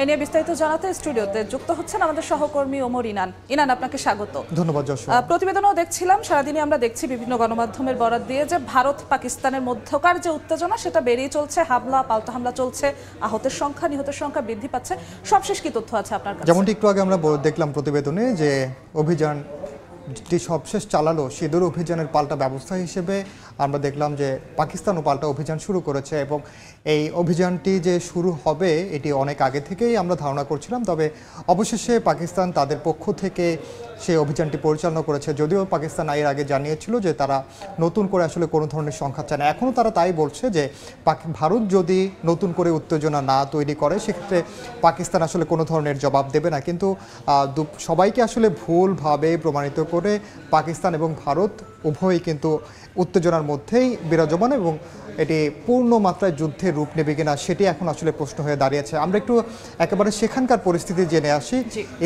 এ নিয়ে বিস্তারিত জানাতে স্টুডিওতে যুক্ত হচ্ছেন আমাদের সহকর্মী ওমর ইনান। ইনান, আপনাকে স্বাগত। ধন্যবাদ যশোর। প্রতিবেদনও দেখছিলাম, সারাদিনই আমরা দেখছি বিভিন্ন গণমাধ্যমের বরাত দিয়ে যে ভারত পাকিস্তানের মধ্যকার যে উত্তেজনা সেটা বেড়েই চলছে, হামলা পাল্টা হামলা চলছে, আহতের সংখ্যা নিহতের সংখ্যা বৃদ্ধি পাচ্ছে। সবশেষ কি তথ্য আছে আপনার কাছে? যেমনটি একটু আগে আমরা দেখলাম প্রতিবেদনে যে অভিযান সবশেষ চালালো, সিঁদুর অভিযানের পাল্টা ব্যবস্থা হিসেবে আমরা দেখলাম যে পাকিস্তানও পাল্টা অভিযান শুরু করেছে এবং এই অভিযানটি যে শুরু হবে এটি অনেক আগে থেকেই আমরা ধারণা করছিলাম। তবে অবশেষে পাকিস্তান তাদের পক্ষ থেকে সেই অভিযানটি পরিচালনা করেছে, যদিও পাকিস্তান এর আগে জানিয়েছিল যে তারা নতুন করে আসলে কোনো ধরনের সংখ্যা চায় না। এখনও তারা তাই বলছে যে ভারত যদি নতুন করে উত্তেজনা না তৈরি করে সেক্ষেত্রে পাকিস্তান আসলে কোনো ধরনের জবাব দেবে না। কিন্তু সবাইকে আসলে ভুলভাবে প্রমাণিত করে পাকিস্তান এবং ভারত উভয়ই কিন্তু উত্তেজনার মধ্যেই বিরাজমান এবং এটি পূর্ণ মাত্রায় যুদ্ধের রূপ নেবে কিনা সেটি এখন আসলে প্রশ্ন হয়ে দাঁড়িয়েছে। আমরা একটু একেবারে সেখানকার পরিস্থিতি জেনে আসি।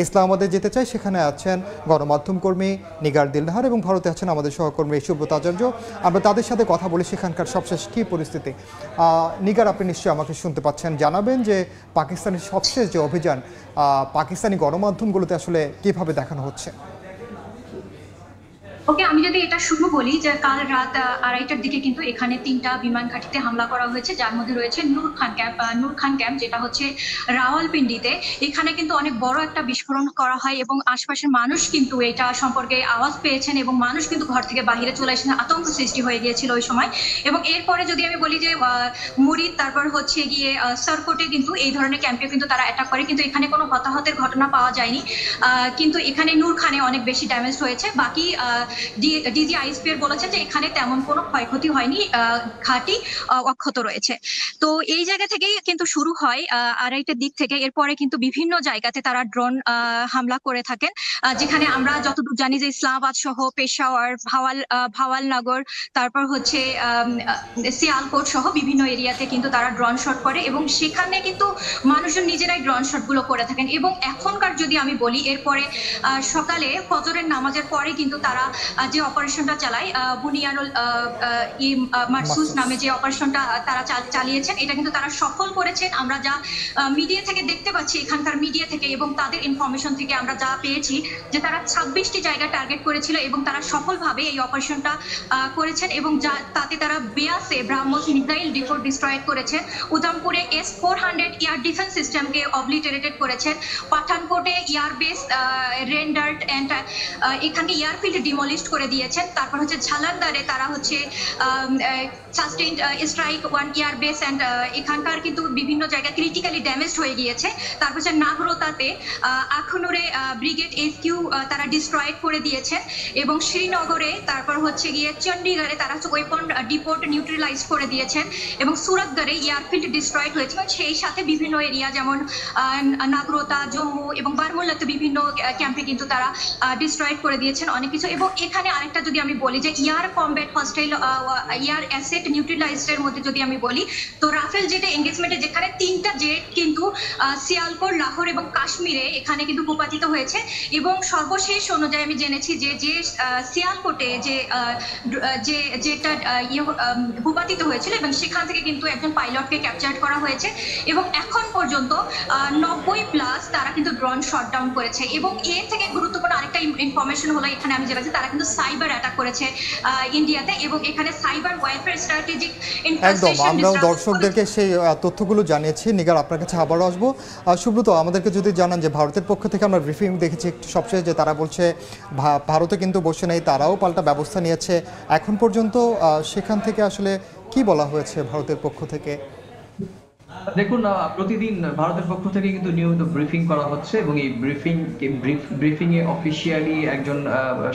ইসলামাবাদে যেতে চাই, সেখানে আছেন গণমাধ্যম কর্মী নিগার দিলনাহার এবং ভারতে আছেন আমাদের সহকর্মী সুব্রত আচার্য। আমরা তাদের সাথে কথা বলি সেখানকার সবশেষ কী পরিস্থিতি। নিগার, আপনি নিশ্চয়ই আমাকে শুনতে পাচ্ছেন, জানাবেন যে পাকিস্তানের সবশেষ যে অভিযান পাকিস্তানি গণমাধ্যমগুলোতে আসলে কিভাবে দেখানো হচ্ছে। ওকে, আমি যদি এটা শুরু বলি যে কাল রাত 2:30টার দিকে কিন্তু এখানে 3টা বিমান ঘাঁটিতে হামলা করা হয়েছে, যার মধ্যে রয়েছে নূর খান ক্যাম্প যেটা হচ্ছে রাওয়ালপিন্ডিতে। এখানে কিন্তু অনেক বড় একটা বিস্ফোরণ করা হয় এবং আশপাশের মানুষ কিন্তু এটা সম্পর্কে আওয়াজ পেয়েছেন এবং মানুষ কিন্তু ঘর থেকে বাহিরে চলে এসেছেন, আতঙ্ক সৃষ্টি হয়ে গিয়েছিল ওই সময়। এবং এরপরে যদি আমি বলি যে মুরিদ, তারপর হচ্ছে গিয়ে সারকোটে কিন্তু এই ধরনের ক্যাম্পে কিন্তু তারা অ্যাটাক করে, কিন্তু এখানে কোনো হতাহতের ঘটনা পাওয়া যায়নি। কিন্তু এখানে নূর খানে অনেক বেশি ড্যামেজ হয়েছে। বাকি ডিজি আইএসপিআর বলেছে যে এখানে তেমন কোনো ক্ষয়ক্ষতি হয়নি, ঘাঁটি অক্ষত রয়েছে। তো এই জায়গা থেকেই কিন্তু শুরু হয় 2:30টার দিক থেকে। এরপরে কিন্তু বিভিন্ন জায়গাতে তারা ড্রোন হামলা করে থাকেন, যেখানে আমরা যতদূর জানি যে ইসলামাবাদ সহ পেশাওয়ার, ভাওয়ালনগর, তারপর হচ্ছে সিয়ালকোট সহ বিভিন্ন এরিয়াতে কিন্তু তারা ড্রোন শট করে এবং সেখানে কিন্তু মানুষজন নিজেরাই ড্রোন শট গুলো করে থাকেন। এবং এখনকার যদি আমি বলি, এরপরে সকালে ফজরের নামাজের পরে কিন্তু তারা যে অপারেশনটা চালায়, বুনিয়ানুল মারসুস নামে যে অপারেশনটা তারা চালিয়েছেন, এটা কিন্তু তারা সফল করেছেন। আমরা যা মিডিয়া থেকে দেখতে পাচ্ছি, এখানকার মিডিয়া থেকে এবং তাদের ইনফরমেশন থেকে আমরা যা পেয়েছি যে তারা 26টি জায়গা টার্গেট করেছিল এবং তারা সফলভাবে এই অপারেশনটা করেছেন এবং তাতে তারা বেয়াসে ব্রাহ্মস মিসাইল ডিস্ট্রয় করেছেন, উধামপুরে S-400 এয়ার ডিফেন্স সিস্টেমকে অবলিটারেটেড করেছেন, পাঠানকোটে এয়ারবেস রেন্ডার্ড এন্ড এখানে এয়ারফিল্ড ডিমলিশড করে দিয়েছেন। তারপর হচ্ছে ঝালান্দারে তারা হচ্ছে সাস্টেইনড স্ট্রাইক 1 এয়ারবেস এন্ড এখানকার কিন্তু বিভিন্ন জায়গা ক্রিটিক্যালি ড্যামেজড হয়ে গিয়েছে। তারপর হচ্ছে নাগরোতাতে আখনুরে ব্রিগেড HQ তারা ডিস্ট্রয় করে দিয়েছেন এবং শ্রীনগরে, তারপর হচ্ছে গিয়ে চণ্ডীগড়ে তারা ওয়েপন ডিপোর্ট নিউট্রালাইজ করে দিয়েছেন এবং সুরতগড়ে এয়ারফিল্ড ডিস্ট্রয়েড হয়েছে। সেই সাথে বিভিন্ন এরিয়া যেমন নাগরোতা, জম্মু এবং বারমুল্লাতে বিভিন্ন ক্যাম্পে কিন্তু তারা ডিস্ট্রয়েড করে দিয়েছেন অনেক কিছু। এবং এখানে আরেকটা যদি আমি বলি যে air combat hostile air asset নিউট্রালাইজডের মধ্যে যদি আমি বলি, তো রাফেল জেটে এঙ্গেজমেন্টে যেখানে 3টা জেট কিন্তু সিয়ালকোট, লাহোর এবং কাশ্মীরে এখানে কিন্তু ভূপাতিত হয়েছে। এবং সর্বশেষ অনুযায়ী আমি জেনেছি যে সিয়ালকোটে যে যেটা ভূপাতিত হয়েছিল এবং সেখান থেকে কিন্তু একজন পাইলটকে ক্যাপচার করা হয়েছে এবং এখন পর্যন্ত 90+ তারা কিন্তু ড্রোন শটডাউন করেছে। এবং এর থেকে গুরুত্বপূর্ণ আরেকটা ইনফরমেশন হলো, এখানে আমি জেনেছি তারা কিন্তু সাইবার অ্যাটাক করেছে ইন্ডিয়াতে এবং এখানে সাইবার ওয়ারফেয়ার স্ট্র্যাটেজিক একদম আমরাও দর্শকদেরকে সেই তথ্যগুলো জানিয়েছি। নিগার, আপনার কাছে আবারও আসবো। সুব্রত, আমাদেরকে যদি জানান যে ভারতের পক্ষ থেকে আমরা ব্রিফিং দেখেছি একটু সবশেষ, যে তারা বলছে ভারতে কিন্তু বসে নেই, তারাও পাল্টা ব্যবস্থা নিয়েছে। এখন পর্যন্ত সেখান থেকে আসলে কি বলা হয়েছে ভারতের পক্ষ থেকে? দেখুন, প্রতিদিন ভারতের পক্ষ থেকে কিন্তু নিয়মিত ব্রিফিং করা হচ্ছে এবং এই ব্রিফিংয়ে অফিসিয়ালি একজন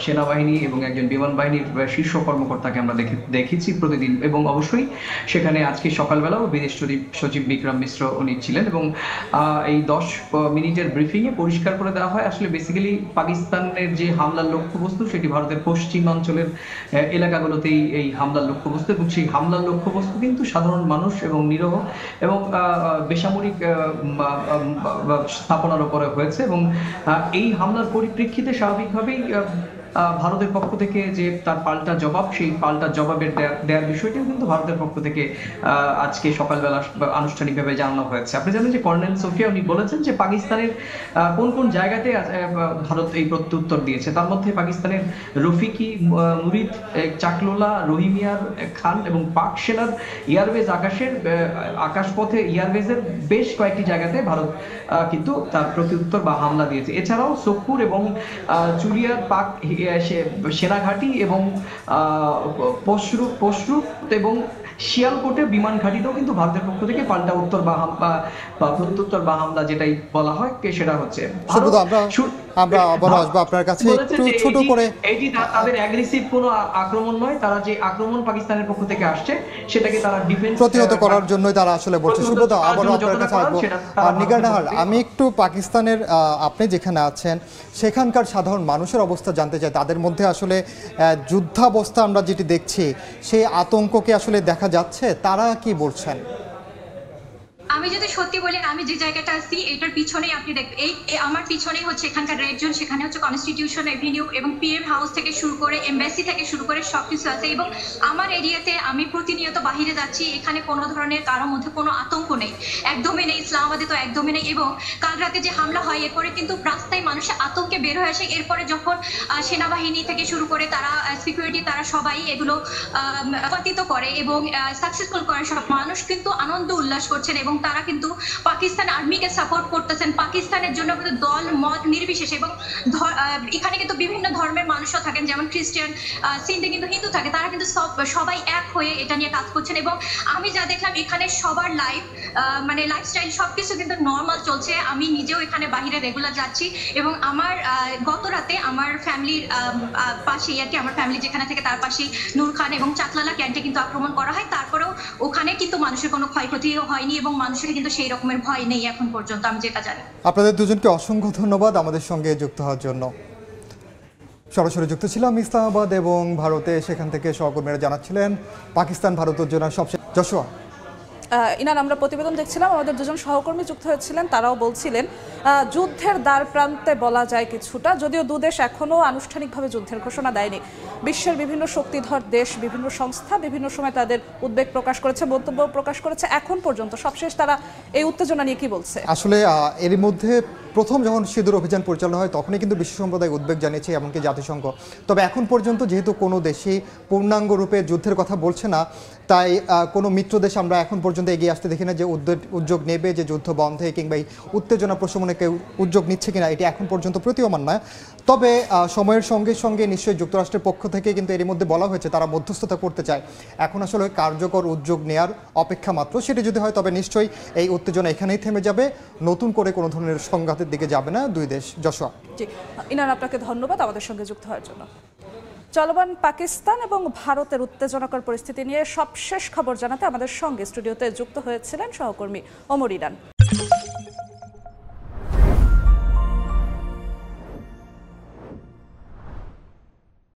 সেনাবাহিনী এবং একজন বিমান বাহিনীর শীর্ষ কর্মকর্তাকে আমরা দেখেছি প্রতিদিন। এবং অবশ্যই সেখানে আজকে সকালবেলাও বিদেশ সচিব বিক্রম মিশ্র উনি ছিলেন এবং এই 10 মিনিটের ব্রিফিংয়ে পরিষ্কার করে দেওয়া হয় আসলে বেসিক্যালি পাকিস্তানের যে হামলার লক্ষ্যবস্তু সেটি ভারতের পশ্চিমাঞ্চলের এলাকাগুলোতেই এই হামলার লক্ষ্যবস্তু এবং সেই হামলার লক্ষ্যবস্তু কিন্তু সাধারণ মানুষ এবং নিরহ এবং বেসামরিক স্থাপনার উপরে হয়েছে। এবং এই হামলার পরিপ্রেক্ষিতে স্বাভাবিকভাবেই ভারতের পক্ষ থেকে যে তার পাল্টা জবাব, সেই পাল্টা জবাবের দেওয়ার বিষয়টিও কিন্তু ভারতের পক্ষ থেকে আজকে সকালবেলা আনুষ্ঠানিকভাবে জানানো হয়েছে। আপনি জানেন যে কর্নেল সোফিয়া উনি বলেছেন যে পাকিস্তানের কোন কোন জায়গাতে ভারত এই প্রত্যুত্তর দিয়েছে। তার মধ্যে পাকিস্তানের রফিকি, মুরিদ, চাকলোলা, রহিমিয়ার খান এবং পাক সেনার এয়ারবেজ আকাশপথে এয়ারবেজের বেশ কয়েকটি জায়গাতে ভারত কিন্তু তার প্রত্যুত্তর বা হামলা দিয়েছে। এছাড়াও সোপুর এবং চুরিয়ার পাক সেনাঘাঁটি এবং পশরু এবং শিয়ালকোটে বিমান ঘাঁটিতেও কিন্তু ভারতের পক্ষ থেকে পাল্টা উত্তর বা প্রত্যুত্তর বা হামলা যেটাই বলা হয় সেটা হচ্ছে। আমরা আবারও আসবো আপনার কাছে একটু ছোট করে। এটি তাদের অ্যাগ্রেসিভ কোনো আক্রমণ নয়, তারা যে আক্রমণ পাকিস্তানের পক্ষ থেকে আসছে সেটাকে তারা ডিফেন্স প্রতিহত করার জন্যই তারা আসলে বলছে। সুব্রত, আবারও আপনার কাছে আসবো। নিগার নাহার, আমি একটু পাকিস্তানের আপনি যেখানে আছেন সেখানকার সাধারণ মানুষের অবস্থা জানতে চাই। তাদের মধ্যে আসলে যুদ্ধাবস্থা আমরা যেটি দেখছি সেই আতঙ্ককে আসলে দেখা যাচ্ছে, তারা কি বলছেন? আমি যদি সত্যি বলি, আমি যে জায়গাটা আছি এটার পিছনেই আপনি দেখবেন, এই আমার পিছনেই হচ্ছে এখানকার রেড জোন, সেখানে হচ্ছে কনস্টিটিউশন এভিনিউ এবং পিএম হাউস থেকে শুরু করে এমবাসি থেকে শুরু করে সবকিছু আছে। এবং আমার এরিয়াতে আমি প্রতিনিয়ত বাহিরে যাচ্ছি, এখানে কোনো ধরনের কারোর মধ্যে কোনো আতঙ্ক নেই, একদমই নেই। ইসলামাবাদে তো একদমই নেই। এবং কাল রাতে যে হামলা হয় এরপরে কিন্তু রাস্তায় মানুষ আতঙ্কে বের হয়ে আসে। এরপরে যখন সেনাবাহিনী থেকে শুরু করে তারা সিকিউরিটি, তারা সবাই এগুলো পতিত করে এবং সাকসেসফুল করে, সব মানুষ কিন্তু আনন্দ উল্লাস করছেন এবং তারা কিন্তু পাকিস্তান আর্মিকে সাপোর্ট করতেছেন, পাকিস্তানের জন্য কিন্তু দল মত নির্বিশেষে। এবং এখানে কিন্তু বিভিন্ন ধর্মের মানুষও থাকেন, যেমন খ্রিস্টান, সিন্ধে কিন্তু হিন্দু থাকে, তারা কিন্তু সবাই এক হয়ে এটা নিয়ে কাজ করছেন। এবং আমি যা দেখলাম এখানে সবার লাইফস্টাইল সবকিছু কিন্তু নর্মাল চলছে। আমি নিজেও এখানে বাহিরে রেগুলার যাচ্ছি এবং আমার গত রাতে আমার ফ্যামিলির পাশেই আর কি, আমার ফ্যামিলি যেখানে থেকে তার পাশেই নূর খান এবং চাকলালা ক্যান্টে কিন্তু আক্রমণ করা হয়। তারপরেও ওখানে কিন্তু মানুষের কোনো ক্ষয়ক্ষতিও হয়নি এবং মানুষের কিন্তু সেই রকমের ভয় নেই এখন পর্যন্ত, আমি যেটা জানি। আপনাদের দুজনকে অসংখ্য ধন্যবাদ আমাদের সঙ্গে যুক্ত হওয়ার জন্য। সরাসরি যুক্ত ছিলাম ইসলামাবাদ এবং ভারতে, সেখান থেকে সহকর্মীরা জানাচ্ছিলেন পাকিস্তান ভারত উত্তেজনার সবচেয়ে। যশোয়া, ইনান, আমরা প্রতিবেদন দেখছিলাম, আমাদের দুজন সহকর্মী যুক্ত হয়েছিলেন, তারাও বলছিলেন যুদ্ধের দ্বার প্রান্তে বলা যায় কিছুটা, যদিও দুদেশ এখনও আনুষ্ঠানিকভাবে যুদ্ধের ঘোষণা দেয়নি। বিশ্বের বিভিন্ন শক্তিধর দেশ, বিভিন্ন সংস্থা বিভিন্ন সময় তাদের উদ্বেগ প্রকাশ করেছে, বক্তব্য প্রকাশ করেছে। এখন পর্যন্ত সবশেষ তারা এই উত্তেজনা নিয়ে কি বলছে? আসলে এরই মধ্যে প্রথম যখন সিঁদুর অভিযান পরিচালনা হয় তখনই কিন্তু বিশ্ব সম্প্রদায় উদ্বেগ জানিয়েছে, এমনকি জাতিসংঘ। তবে এখন পর্যন্ত যেহেতু কোনো দেশই পূর্ণাঙ্গ রূপে যুদ্ধের কথা বলছে না, তাই কোনো মিত্র দেশ আমরা এখন পর্যন্ত এগিয়ে আসতে দেখি না যে উদ্যোগ নেবে যে যুদ্ধ বন্ধে কিংবা এই উত্তেজনা প্রশমনে কেউ উদ্যোগ নিচ্ছে কিনা, এটি এখন পর্যন্ত প্রতীয়মান নয়। তবে সময়ের সঙ্গে সঙ্গে নিশ্চয়ই যুক্তরাষ্ট্রের পক্ষ থেকে কিন্তু এর মধ্যে বলা হয়েছে তারা মধ্যস্থতা করতে চায়। এখন আসলে কার্যকর উদ্যোগ নেয়ার অপেক্ষা মাত্র। সেটি যদি হয় তবে নিশ্চয়ই এই উত্তেজনা এখানেই থেমে যাবে, নতুন করে কোনো ধরনের সংঘাতের দিকে যাবে না দুই দেশ। যশোয়া। জি ইনান, আপনাকে ধন্যবাদ আমাদের সঙ্গে যুক্ত হওয়ার জন্য। চলমান পাকিস্তান এবং ভারতের উত্তেজনাকর পরিস্থিতি নিয়ে সবশেষ খবর জানাতে আমাদের সঙ্গে স্টুডিওতে যুক্ত হয়েছিলেন সহকর্মী ওমর ইরান।